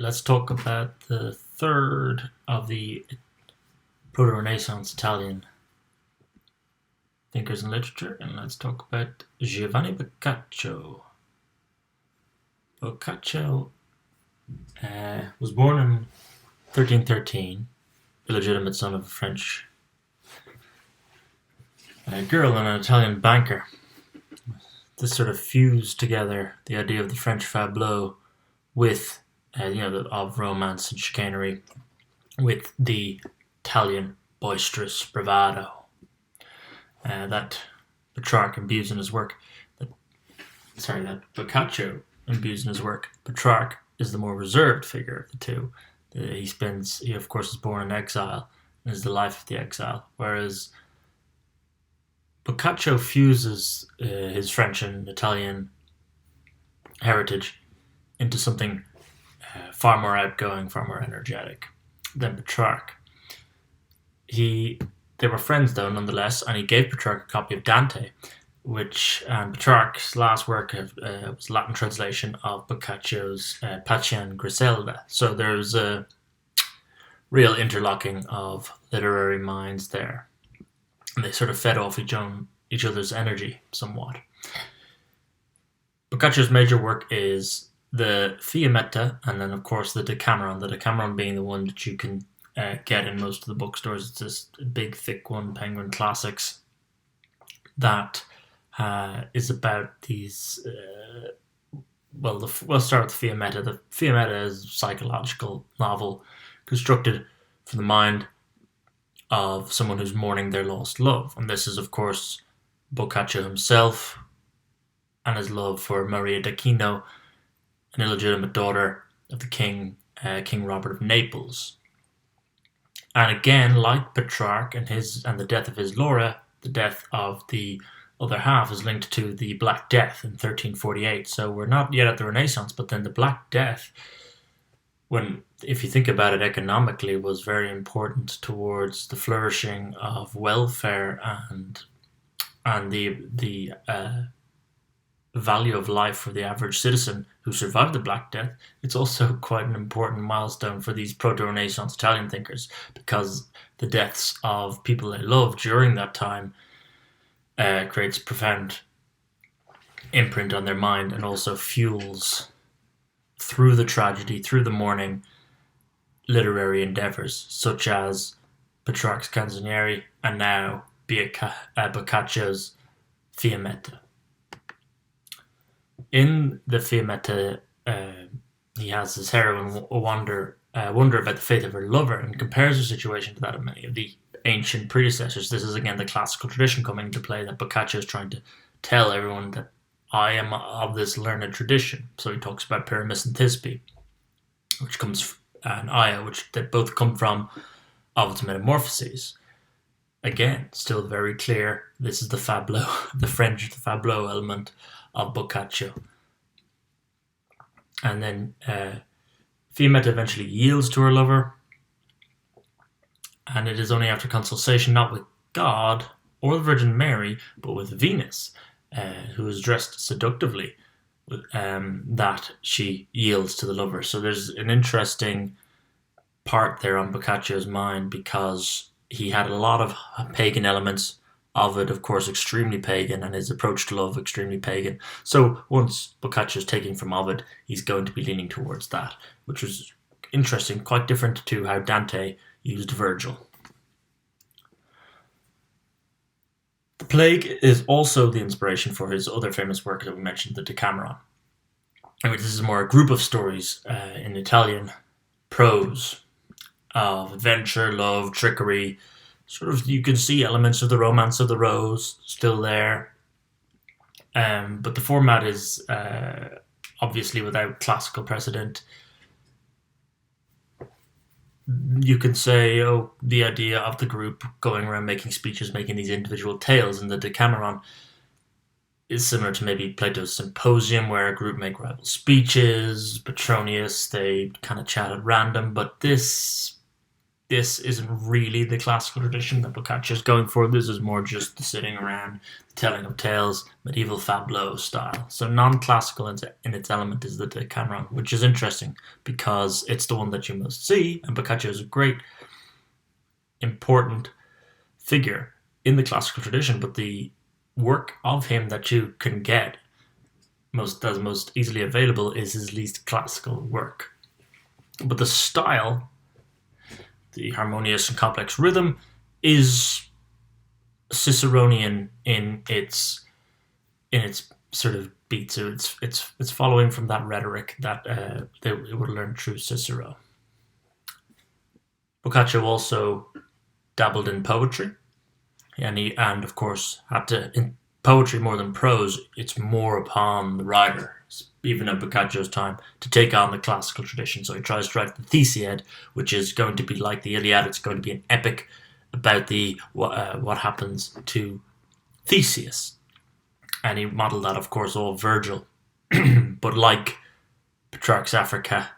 let's talk about the third of the proto-Renaissance Italian thinkers in literature, and let's talk about Giovanni Boccaccio. Boccaccio was born in 1313, illegitimate son of a French girl and an Italian banker. This sort of fused together the idea of the French fabliau with, of romance and chicanery, with the Italian boisterous bravado that Petrarch imbues in his work. That Boccaccio imbues in his work. Petrarch is the more reserved figure of the two. He of course is born in exile and is the life of the exile, whereas Boccaccio fuses his French and Italian heritage into something far more outgoing, far more energetic than Petrarch. They were friends though, nonetheless, and he gave Petrarch a copy of Dante, and Petrarch's last work was a Latin translation of Boccaccio's Pacian Griselda. So there's a real interlocking of literary minds there. And they sort of fed off each other's energy somewhat. Boccaccio's major work is the Fiammetta, and then of course the Decameron. The Decameron being the one that you can get in most of the bookstores. It's this big, thick one, Penguin Classics, that is about these. We'll start with the Fiammetta. The Fiammetta is a psychological novel constructed from the mind of someone who's mourning their lost love. And this is, of course, Boccaccio himself and his love for Maria d'Aquino, an illegitimate daughter of the King Robert of Naples. And again, like Petrarch and the death of his Laura, the death of the other half is linked to the Black Death in 1348. So we're not yet at the Renaissance, but then the Black Death, if you think about it economically, was very important towards the flourishing of welfare and the value of life for the average citizen who survived the Black Death. It's also quite an important milestone for these proto-Renaissance Italian thinkers, because the deaths of people they loved during that time creates a profound imprint on their mind, and also fuels, through the tragedy, through the mourning, literary endeavours such as Petrarch's Canzonieri and now Boccaccio's Fiammetta. In the Fiammetta, he has his heroine wonder about the fate of her lover, and compares her situation to that of many of the ancient predecessors. This is again the classical tradition coming into play, that Boccaccio is trying to tell everyone that I am of this learned tradition. So he talks about Pyramus and Thisbe, and Aya, that both come from Ovid's Metamorphoses. Again, still very clear, this is the fabliau, the French fabliau element of Boccaccio. And then Fiammetta eventually yields to her lover, and it is only after consultation not with God or the Virgin Mary, but with Venus, who is dressed seductively, that she yields to the lover. So there's an interesting part there on Boccaccio's mind, because he had a lot of pagan elements. Ovid, of course, extremely pagan, and his approach to love extremely pagan. So once Boccaccio's taking from Ovid, he's going to be leaning towards that, which was interesting, quite different to how Dante used Virgil. The Plague is also the inspiration for his other famous work that we mentioned, the Decameron. This is more a group of stories in Italian prose of adventure, love, trickery. Sort of, you can see elements of the Romance of the Rose still there. But the format is obviously without classical precedent. You can say, the idea of the group going around making speeches, making these individual tales in the Decameron is similar to maybe Plato's Symposium, where a group make rival speeches. Petronius, they kind of chat at random, but this this isn't really the classical tradition that Boccaccio is going for. This is more just the sitting around, the telling of tales, medieval fableau style. So non-classical in its element is the Decameron, which is interesting because it's the one that you most see, and Boccaccio is a great, important figure in the classical tradition, but the work of him that you can get most easily available is his least classical work. But the style, the harmonious and complex rhythm, is Ciceronian in its sort of beat. So it's following from that rhetoric that they would learn through Cicero. Boccaccio also dabbled in poetry, and of course had to, in poetry more than prose, it's more upon the writer, even at Boccaccio's time, to take on the classical tradition. So he tries to write the Theseid, which is going to be like the Iliad. It's going to be an epic about what happens to Theseus, and he modelled that, of course, all Virgil. But like Petrarch's Africa,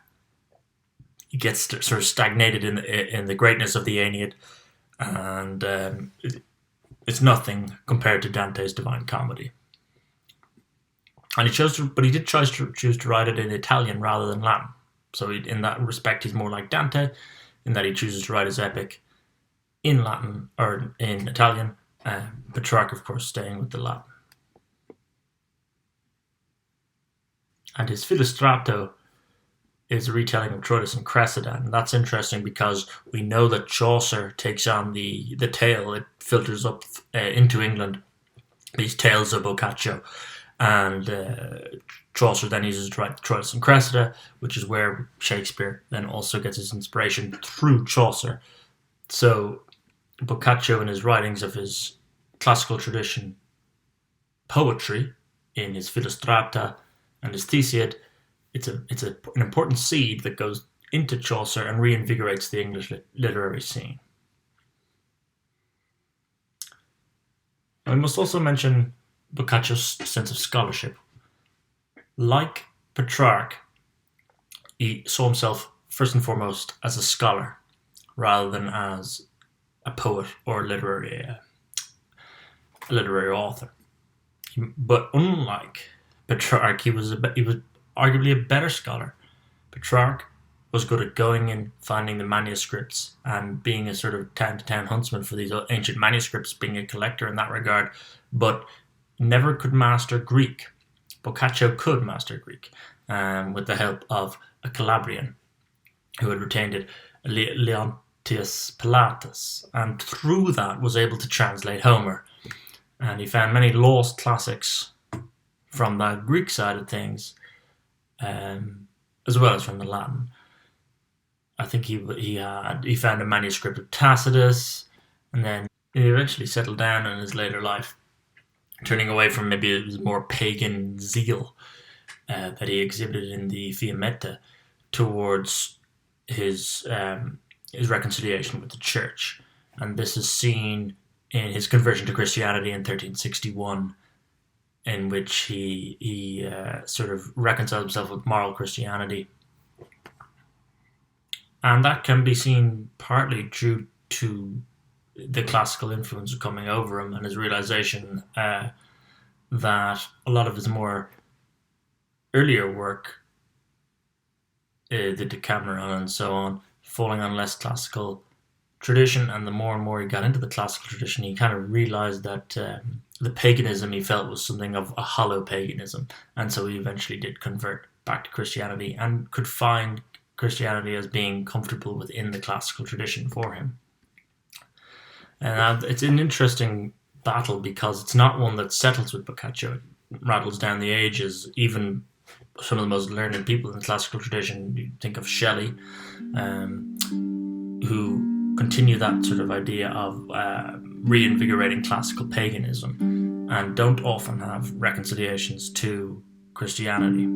he gets sort of stagnated in the greatness of the Aeneid, and it's nothing compared to Dante's Divine Comedy. And he did choose to write it in Italian rather than Latin. So in that respect, he's more like Dante, in that he chooses to write his epic in Latin or in Italian. Petrarch, of course, staying with the Latin. And his Filostrato is a retelling of Troilus and Cressida, and that's interesting because we know that Chaucer takes on the tale. It filters up into England, these tales of Boccaccio, and Chaucer then uses to write Troilus and Cressida, which is where Shakespeare then also gets his inspiration through Chaucer. So Boccaccio, in his writings of his classical tradition poetry, in his Philostrata and his Theseid, it's an important seed that goes into Chaucer and reinvigorates the English literary scene. We must also mention Boccaccio's sense of scholarship. Like Petrarch, he saw himself first and foremost as a scholar rather than as a poet or a literary author. But unlike Petrarch, he was arguably a better scholar. Petrarch was good at going and finding the manuscripts and being a sort of town-to-town huntsman for these ancient manuscripts, being a collector in that regard, but never could master Greek. Boccaccio could master Greek, with the help of a Calabrian who had retained it, Leontius Pilatus, and through that was able to translate Homer. And he found many lost classics from that Greek side of things, as well as from the Latin. I think he found a manuscript of Tacitus, and then he eventually settled down in his later life, turning away from maybe his more pagan zeal that he exhibited in the Fiammetta towards his reconciliation with the Church. And this is seen in his conversion to Christianity in 1361, in which he sort of reconciled himself with moral Christianity. And that can be seen partly due to the classical influence coming over him and his realization that a lot of his more earlier work, the Decameron and so on, falling on less classical tradition, and the more and more he got into the classical tradition, he kind of realized that the paganism he felt was something of a hollow paganism, and so he eventually did convert back to Christianity and could find Christianity as being comfortable within the classical tradition for him. And it's an interesting battle because it's not one that settles with Boccaccio. It rattles down the ages. Even some of the most learned people in the classical tradition, you think of Shelley, who continue that sort of idea of reinvigorating classical paganism and don't often have reconciliations to Christianity.